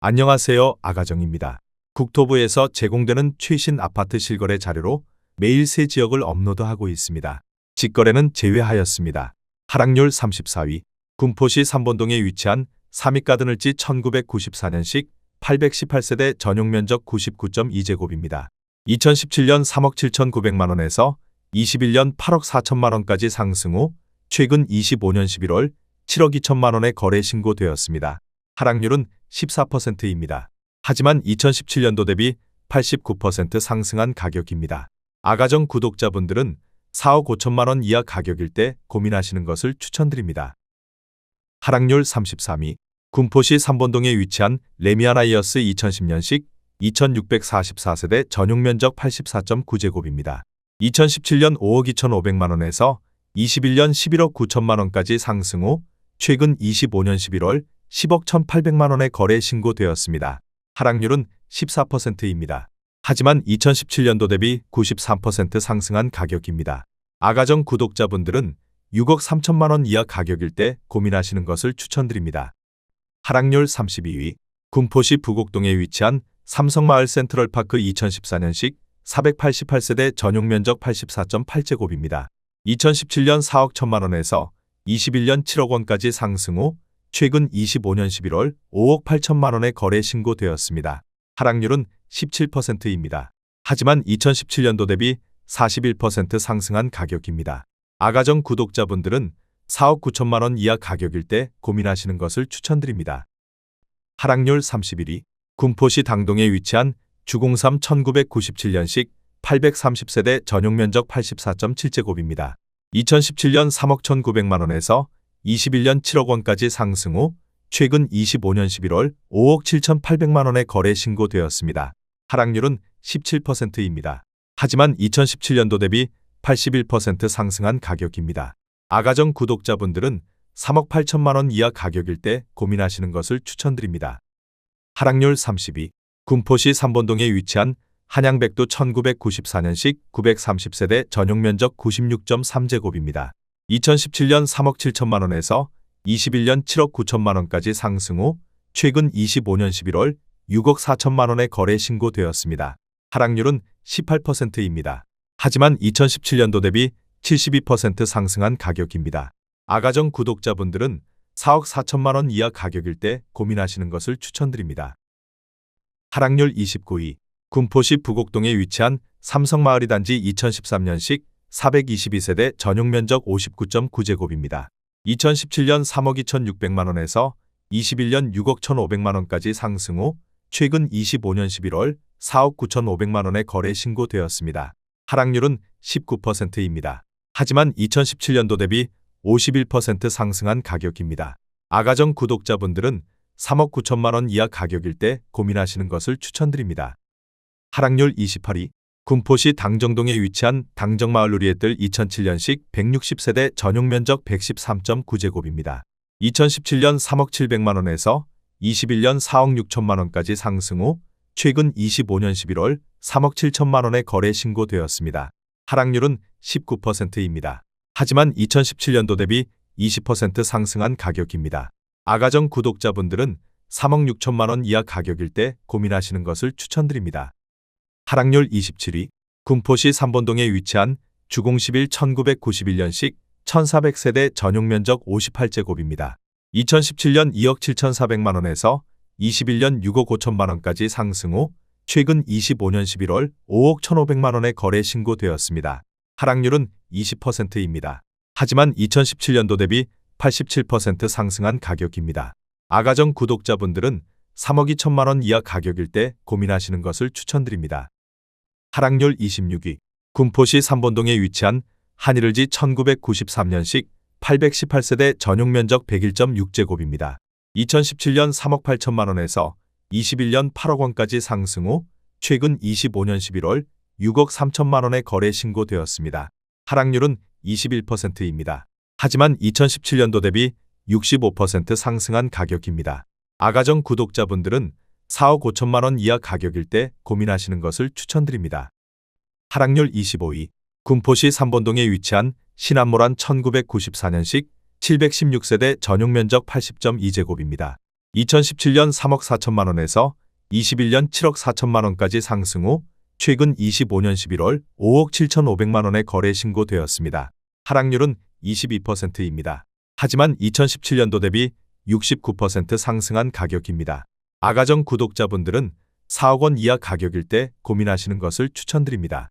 안녕하세요. 아가정입니다. 국토부에서 제공되는 최신 아파트 실거래 자료로 매일 새 지역을 업로드하고 있습니다. 직거래는 제외하였습니다. 하락률 34위. 군포시 삼본동에 위치한 삼익가든을지 1994년식 818세대 전용면적 99.2제곱입니다. 2017년 3억 7,900만 원에서 21년 8억 4천만 원까지 상승 후 최근 25년 11월 7억 2천만 원에 거래 신고되었습니다. 하락률은 14%입니다. 하지만 2017년도 대비 89% 상승한 가격입니다. 아가정 구독자분들은 4억 5천만 원 이하 가격일 때 고민하시는 것을 추천드립니다. 하락률 33위. 군포시 삼본동에 위치한 레미아나이어스 2010년식 2644세대 전용면적 84.9제곱입니다. 2017년 5억 2,500만 원에서 21년 11억 9천만 원까지 상승 후 최근 25년 11월 10억 1,800만 원에 거래 신고되었습니다. 하락률은 14%입니다. 하지만 2017년도 대비 93% 상승한 가격입니다. 아가정 구독자분들은 6억 3천만 원 이하 가격일 때 고민하시는 것을 추천드립니다. 하락률 32위. 군포시 부곡동에 위치한 삼성마을 센트럴파크 2014년식 488세대 전용면적 84.8제곱입니다. 2017년 4억 1천만 원에서 21년 7억 원까지 상승 후 최근 25년 11월 5억 8천만 원에 거래 신고되었습니다. 하락률은 17%입니다. 하지만 2017년도 대비 41% 상승한 가격입니다. 아가정 구독자분들은 4억 9천만 원 이하 가격일 때 고민하시는 것을 추천드립니다. 하락률 31위. 군포시 당동에 위치한 주공삼 1997년식 830세대 전용면적 84.7제곱입니다. 2017년 3억 1,900만 원에서 21년 7억 원까지 상승 후 최근 25년 11월 5억 7,800만 원에 거래 신고되었습니다. 하락률은 17%입니다. 하지만 2017년도 대비 81% 상승한 가격입니다. 아가정 구독자분들은 3억 8천만 원 이하 가격일 때 고민하시는 것을 추천드립니다. 하락률 30위. 군포시 삼본동에 위치한 한양백도 1994년식 930세대 전용면적 96.3제곱입니다. 2017년 3억 7천만 원에서 21년 7억 9천만 원까지 상승 후 최근 25년 11월 6억 4천만 원에 거래 신고되었습니다. 하락률은 18%입니다. 하지만 2017년도 대비 72% 상승한 가격입니다. 아가정 구독자분들은 4억 4천만 원 이하 가격일 때 고민하시는 것을 추천드립니다. 하락률 29위. 군포시 부곡동에 위치한 삼성마을이 단지 2013년식 422세대 전용면적 59.9제곱입니다. 2017년 3억 2,600만 원에서 21년 6억 1,500만 원까지 상승 후 최근 25년 11월 4억 9,500만 원에 거래 신고되었습니다. 하락률은 19%입니다. 하지만 2017년도 대비 51% 상승한 가격입니다. 아가정 구독자분들은 3억 9천만 원 이하 가격일 때 고민하시는 것을 추천드립니다. 하락률 28위. 군포시 당정동에 위치한 당정마을 누리의뜰 2007년식 160세대 전용면적 113.9제곱입니다. 2017년 3억 700만 원에서 21년 4억 6천만 원까지 상승 후 최근 25년 11월 3억 7천만 원에 거래 신고되었습니다. 하락률은 19%입니다. 하지만 2017년도 대비 20% 상승한 가격입니다. 아가정 구독자분들은 3억 6천만 원 이하 가격일 때 고민하시는 것을 추천드립니다. 하락률 27위. 군포시 삼본동에 위치한 주공11 1991년식 1400세대 전용면적 58제곱입니다. 2017년 2억 7,400만 원에서 21년 6억 5천만 원까지 상승 후 최근 25년 11월 5억 1,500만 원에 거래 신고되었습니다. 하락률은 20%입니다. 하지만 2017년도 대비 87% 상승한 가격입니다. 아가정 구독자분들은 3억 2천만 원 이하 가격일 때 고민하시는 것을 추천드립니다. 하락률 26위. 군포시 삼본동에 위치한 한일을지 1993년식 818세대 전용면적 101.6제곱입니다. 2017년 3억 8천만 원에서 21년 8억 원까지 상승 후 최근 25년 11월 6억 3천만 원에 거래 신고되었습니다. 하락률은 21%입니다. 하지만 2017년도 대비 65% 상승한 가격입니다. 아가정 구독자분들은 4억 5천만 원 이하 가격일 때 고민하시는 것을 추천드립니다. 하락률 25위. 군포시 삼본동에 위치한 신안모란 1994년식 716세대 전용면적 80.2제곱입니다. 2017년 3억 4천만 원에서 21년 7억 4천만 원까지 상승 후 최근 25년 11월 5억 7,500만 원에 거래 신고되었습니다. 하락률은 22%입니다. 하지만 2017년도 대비 69% 상승한 가격입니다. 아가정 구독자분들은 4억 원 이하 가격일 때 고민하시는 것을 추천드립니다.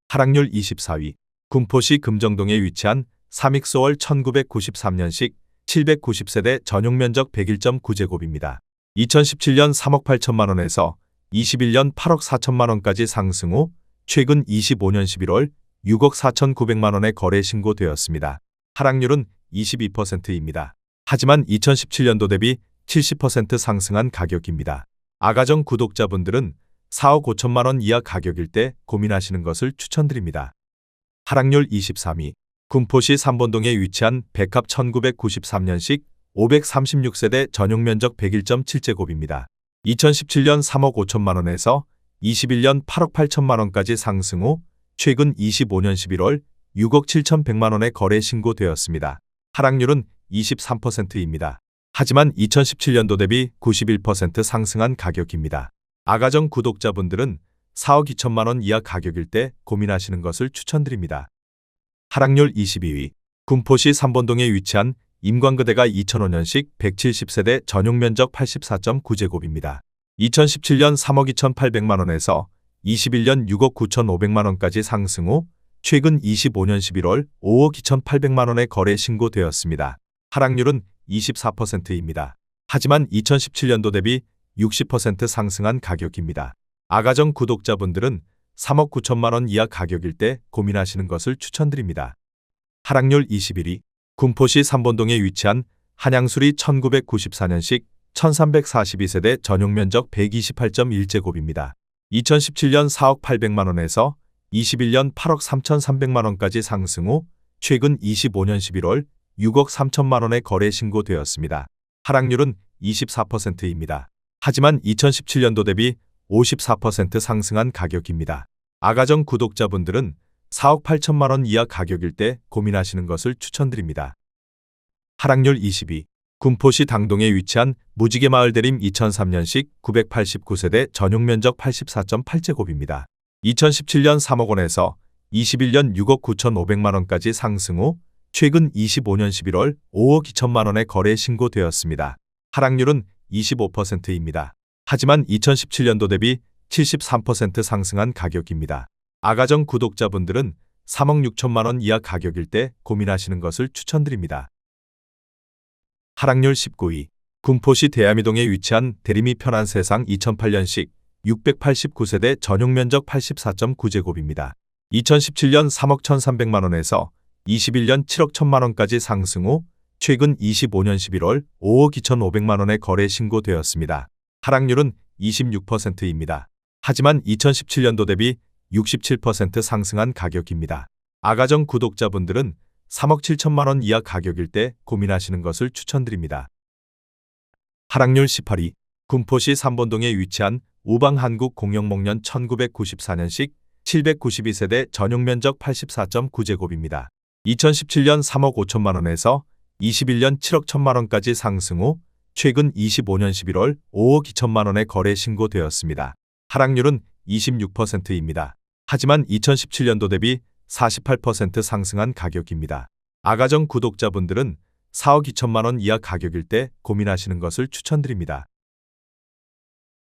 하락률 24위. 군포시 금정동에 위치한 삼익소월 1993년식 790세대 전용 면적 101.9제곱입니다. 2017년 3억 8천만 원에서 21년 8억 4천만 원까지 상승 후 최근 25년 11월 6억 4,900만 원에 거래 신고되었습니다. 하락률은 22%입니다. 하지만 2017년도 대비 70% 상승한 가격입니다. 아가정 구독자분들은 4억 5천만 원 이하 가격일 때 고민하시는 것을 추천드립니다. 하락률 23위. 군포시 삼본동에 위치한 백합 1993년식 536세대 전용 면적 101.7제곱입니다. 2017년 3억 5천만 원에서 21년 8억 8천만 원까지 상승 후 최근 25년 11월 6억 7,100만 원에 거래 신고되었습니다. 하락률은 23%입니다. 하지만 2017년도 대비 91% 상승한 가격입니다. 아가정 구독자분들은 4억 2천만 원 이하 가격일 때 고민하시는 것을 추천드립니다. 하락률 22위. 군포시 삼본동에 위치한 임광그대가 2005년식 170세대 전용 면적 84.9제곱입니다. 2017년 3억 2,800만 원에서 21년 6억 9,500만 원까지 상승 후 최근 25년 11월 5억 2,800만 원에 거래 신고되었습니다. 하락률은 24%입니다. 하지만 2017년도 대비 60% 상승한 가격입니다. 아가정 구독자분들은 3억 9천만 원 이하 가격일 때 고민하시는 것을 추천드립니다. 하락률 21위. 군포시 삼본동에 위치한 한양수리 1994년식 1342세대 전용 면적 128.1제곱입니다. 2017년 4억 800만 원에서 21년 8억 3,300만 원까지 상승 후 최근 25년 11월 6억 3천만 원에 거래 신고되었습니다. 하락률은 24%입니다. 하지만 2017년도 대비 54% 상승한 가격입니다. 아가정 구독자분들은 4억 8천만 원 이하 가격일 때 고민하시는 것을 추천드립니다. 하락률 22. 군포시 당동에 위치한 무지개마을 대림 2003년식 989세대 전용 면적 84.8제곱입니다. 2017년 3억 원에서 21년 6억 9,500만 원까지 상승 후 최근 25년 11월 5억 2천만 원에 거래 신고되었습니다. 하락률은 25%입니다. 하지만 2017년도 대비 73% 상승한 가격입니다. 아가정 구독자분들은 3억 6천만 원 이하 가격일 때 고민하시는 것을 추천드립니다. 하락률 19위. 군포시 대야미동에 위치한 대림이 편한 세상 2008년식 689세대 전용 면적 84.9제곱입니다. 2017년 3억 1,300만 원에서 21년 7억 1천만 원까지 상승 후 최근 25년 11월 5억 2,500만 원에 거래 신고되었습니다. 하락률은 26%입니다. 하지만 2017년도 대비 67% 상승한 가격입니다. 아가정 구독자분들은 3억 7천만 원 이하 가격일 때 고민하시는 것을 추천드립니다. 하락률 18위. 군포시 삼본동에 위치한 우방한국공영목련 1994년식 792세대 전용 면적 84.9제곱입니다. 2017년 3억 5천만 원에서 21년 7억 1천만 원까지 상승 후 최근 25년 11월 5억 2천만 원에 거래 신고되었습니다. 하락률은 26%입니다. 하지만 2017년도 대비 48% 상승한 가격입니다. 아가정 구독자분들은 4억 2천만 원 이하 가격일 때 고민하시는 것을 추천드립니다.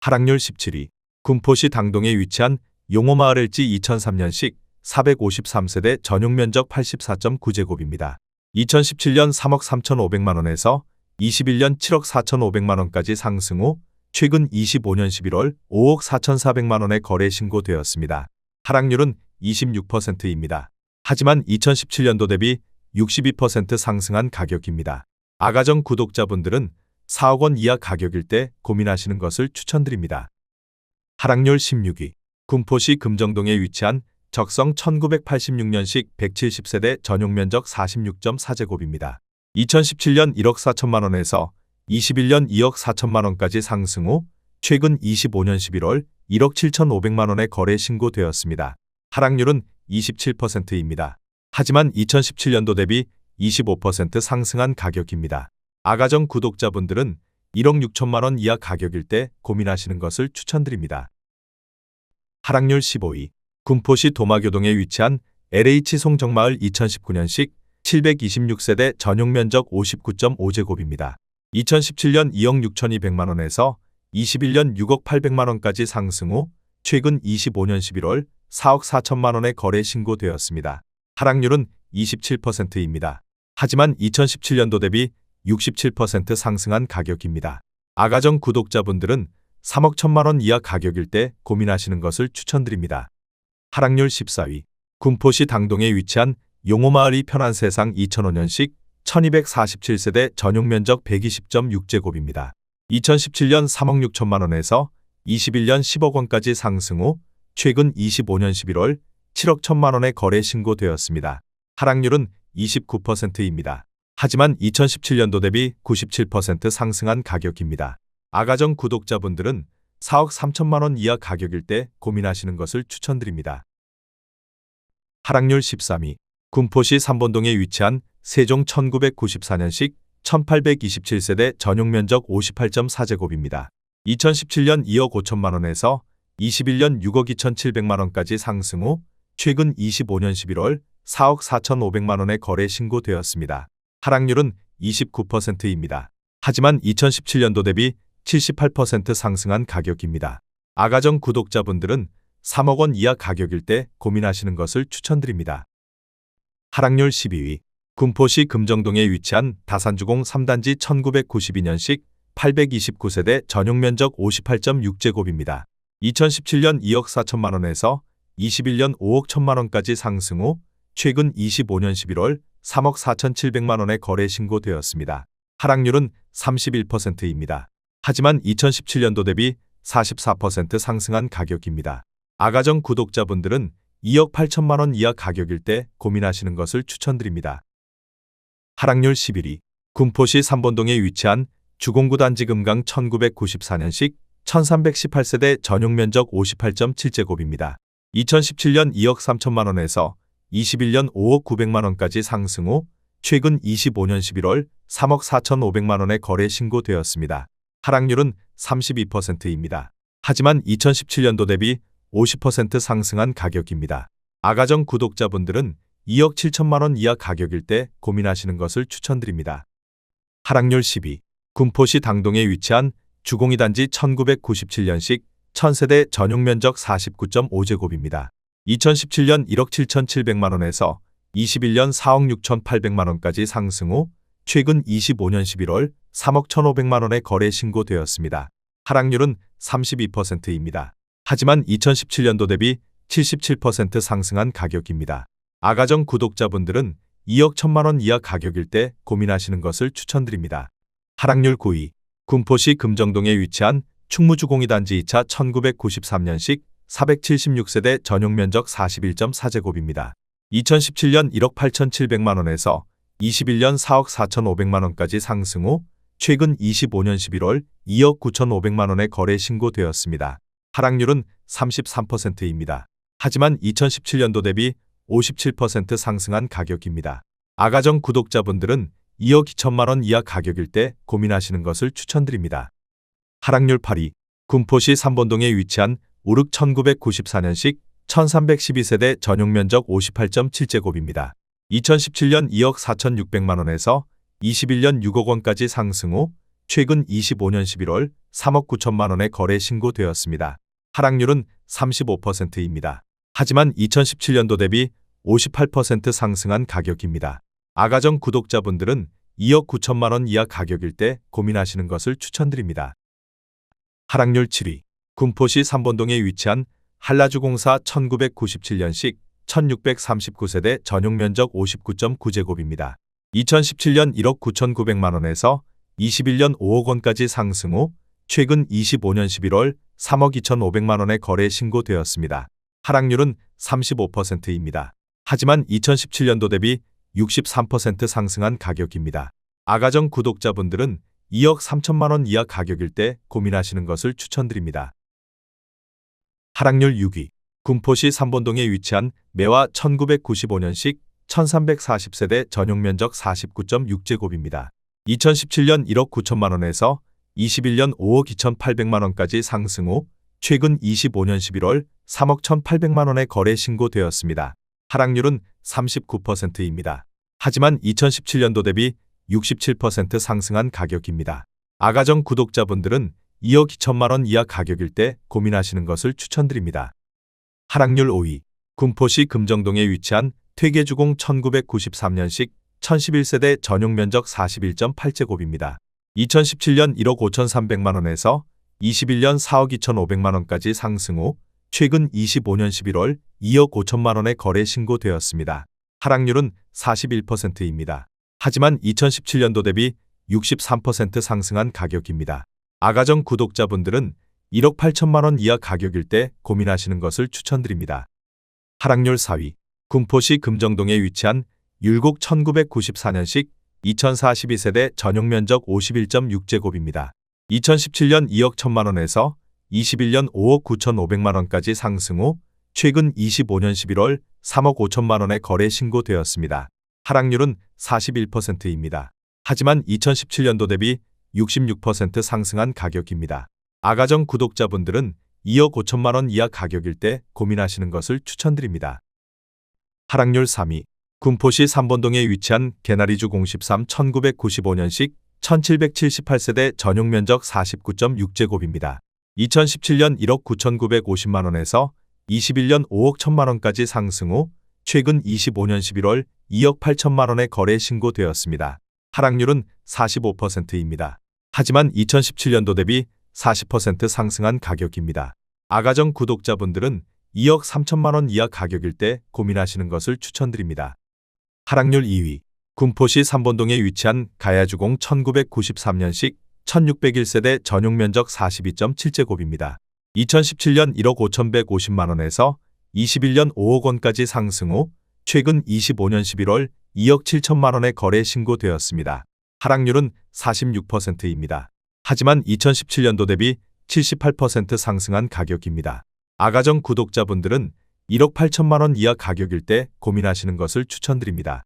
하락률 17위. 군포시 당동에 위치한 용호마을 LG 2003년식 453세대 전용 면적 84.9제곱입니다. 2017년 3억 3,500만 원에서 21년 7억 4,500만 원까지 상승 후 최근 25년 11월 5억 4,400만 원에 거래 신고되었습니다. 하락률은 26%입니다. 하지만 2017년도 대비 62% 상승한 가격입니다. 아가정 구독자분들은 4억 원 이하 가격일 때 고민하시는 것을 추천드립니다. 하락률 16위. 군포시 금정동에 위치한 적성 1986년식 170세대 전용 면적 46.4제곱입니다. 2017년 1억 4천만 원에서 21년 2억 4천만 원까지 상승 후 최근 25년 11월 1억 7,500만 원에 거래 신고되었습니다. 하락률은 27%입니다. 하지만 2017년도 대비 25% 상승한 가격입니다. 아가정 구독자분들은 1억 6천만 원 이하 가격일 때 고민하시는 것을 추천드립니다. 하락률 15위. 군포시 도마교동에 위치한 LH 송정마을 2019년식 726세대 전용 면적 59.5제곱입니다. 2017년 2억 6,200만 원에서 21년 6억 800만 원까지 상승 후 최근 25년 11월 4억 4천만 원에 거래 신고되었습니다. 하락률은 27%입니다. 하지만 2017년도 대비 67% 상승한 가격입니다. 아가정 구독자분들은 3억 1천만 원 이하 가격일 때 고민하시는 것을 추천드립니다. 하락률 14위. 군포시 당동에 위치한 용호마을이 편한 세상 2005년식 1247세대 전용 면적 120.6제곱입니다. 2017년 3억 6천만 원에서 21년 10억 원까지 상승 후 최근 25년 11월 7억 1천만 원에 거래 신고되었습니다. 하락률은 29%입니다. 하지만 2017년도 대비 97% 상승한 가격입니다. 아가정 구독자분들은 4억 3천만 원 이하 가격일 때 고민하시는 것을 추천드립니다. 하락률 13위. 군포시 삼본동에 위치한 세종 1994년식 1827세대 전용 면적 58.4제곱입니다. 2017년 2억 5천만 원에서 21년 6억 2,700만 원까지 상승 후 최근 25년 11월 4억 4,500만 원에 거래 신고되었습니다. 하락률은 29%입니다. 하지만 2017년도 대비 78% 상승한 가격입니다. 아가정 구독자분들은 3억 원 이하 가격일 때 고민하시는 것을 추천드립니다. 하락률 12위. 군포시 금정동에 위치한 다산주공 3단지 1992년식 829세대 전용 면적 58.6제곱입니다. 2017년 2억 4천만 원에서 21년 5억 1천만 원까지 상승 후 최근 25년 11월 3억 4,700만 원에 거래 신고되었습니다. 하락률은 31%입니다. 하지만 2017년도 대비 44% 상승한 가격입니다. 아가정 구독자분들은 2억 8천만 원 이하 가격일 때 고민하시는 것을 추천드립니다. 하락률 11위. 군포시 삼본동에 위치한 주공구 단지 금강 1994년식 1318세대 전용 면적 58.7제곱입니다. 2017년 2억 3천만 원에서 21년 5억 900만 원까지 상승 후 최근 25년 11월 3억 4,500만 원에 거래 신고되었습니다. 하락률은 32%입니다. 하지만 2017년도 대비 50% 상승한 가격입니다. 아가정 구독자분들은 2억 7천만 원 이하 가격일 때 고민하시는 것을 추천드립니다. 하락률 10위. 군포시 당동에 위치한 주공이 단지 1997년식 1000세대 전용 면적 49.5제곱입니다. 2017년 1억 7,700만 원에서 21년 4억 6,800만 원까지 상승 후 최근 25년 11월 3억 1,500만 원에 거래 신고되었습니다. 하락률은 32%입니다. 하지만 2017년도 대비 77% 상승한 가격입니다. 아가정 구독자분들은 2억 1천만 원 이하 가격일 때 고민하시는 것을 추천드립니다. 하락률 9위. 군포시 금정동에 위치한 충무주공이 단지 2차 1993년식 476세대 전용 면적 41.4제곱입니다. 2017년 1억 8,700만 원에서 21년 4억 4,500만 원까지 상승 후 최근 25년 11월 2억 9,500만 원에 거래 신고되었습니다. 하락률은 33%입니다. 하지만 2017년도 대비 57% 상승한 가격입니다. 아가정 구독자분들은 2억 2천만 원 이하 가격일 때 고민하시는 것을 추천드립니다. 하락률 8위. 군포시 삼본동에 위치한 우륵 1994년식 1312세대 전용 면적 58.7제곱입니다. 2017년 2억 4,600만 원에서 21년 6억 원까지 상승 후 최근 25년 11월 3억 9천만 원에 거래 신고되었습니다. 하락률은 35%입니다. 하지만 2017년도 대비 58% 상승한 가격입니다. 아가정 구독자분들은 2억 9천만 원 이하 가격일 때 고민하시는 것을 추천드립니다. 하락률 7위. 군포시 삼본동에 위치한 한라주공사 1997년식 1639세대 전용 면적 59.9제곱입니다. 2017년 1억 9,900만 원에서 21년 5억 원까지 상승 후 최근 25년 11월 3억 2,500만 원에 거래 신고되었습니다. 하락률은 35%입니다. 하지만 2017년도 대비 63% 상승한 가격입니다. 아가정 구독자분들은 2억 3천만 원 이하 가격일 때 고민하시는 것을 추천드립니다. 하락률 6위. 군포시 삼본동에 위치한 매화 1995년식 1340세대 전용 면적 49.6제곱입니다. 2017년 1억 9천만 원에서 21년 5억 2,800만 원까지 상승 후 최근 25년 11월 3억 1,800만 원의 거래 신고되었습니다. 하락률은 39%입니다. 하지만 2017년도 대비 67% 상승한 가격입니다. 아가정 구독자분들은 2억 2천만 원 이하 가격일 때 고민하시는 것을 추천드립니다. 하락률 5위. 군포시 금정동에 위치한 퇴계주공 1993년식 1011세대 전용 면적 41.8제곱입니다. 2017년 1억 5,300만 원에서 21년 4억 2,500만 원까지 상승 후 최근 25년 11월 2억 5천만 원의 거래 신고되었습니다. 하락률은 41%입니다. 하지만 2017년도 대비 63% 상승한 가격입니다. 아가정 구독자분들은 1억 8천만 원 이하 가격일 때 고민하시는 것을 추천드립니다. 하락률 4위. 군포시 금정동에 위치한 율곡 1994년식 2042세대 전용 면적 51.6제곱입니다. 2017년 2억 1천만 원에서 21년 5억 9,500만 원까지 상승 후 최근 25년 11월 3억 5천만 원의 거래 신고되었습니다. 하락률은 41%입니다. 하지만 2017년도 대비 66% 상승한 가격입니다. 아가정 구독자분들은 2억 5천만 원 이하 가격일 때 고민하시는 것을 추천드립니다. 하락률 3위. 군포시 삼본동에 위치한 개나리주 013 1995년식 1778세대 전용 면적 49.6제곱입니다. 2017년 1억 9,950만 원에서 21년 5억 1천만 원까지 상승 후 최근 25년 11월 2억 8천만 원의 거래 신고되었습니다. 하락률은 45%입니다. 하지만 2017년도 대비 40% 상승한 가격입니다. 아가정 구독자분들은 2억 3천만 원 이하 가격일 때 고민하시는 것을 추천드립니다. 하락률 2위. 군포시 삼본동에 위치한 가야주공 1993년식 1601세대 전용 면적 42.7제곱입니다. 2017년 1억 5,150만 원에서 21년 5억 원까지 상승 후 최근 25년 11월 2억 7천만 원의 거래 신고되었습니다. 하락률은 46%입니다. 하지만 2017년도 대비 78% 상승한 가격입니다. 아가정 구독자분들은 1억 8천만 원 이하 가격일 때 고민하시는 것을 추천드립니다.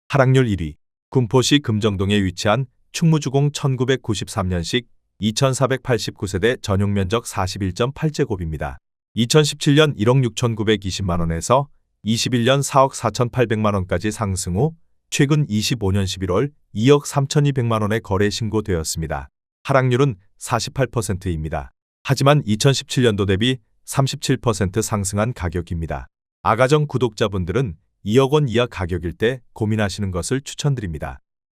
하락률 1위. 군포시 금정동에 위치한 충무주공 1993년식 2489세대 전용 면적 41.8제곱입니다. 2017년 1억 6,920만 원에서 21년 4억 4,800만 원까지 상승 후 최근 25년 11월 2억 3,200만 원의 거래 신고되었습니다. 하락률은 48%입니다. 하지만 2017년도 대비 37% 상승한 가격입니다. 아가정 구독자분들은 2억 원 이하 가격일 때 고민하시는 것을 추천드립니다.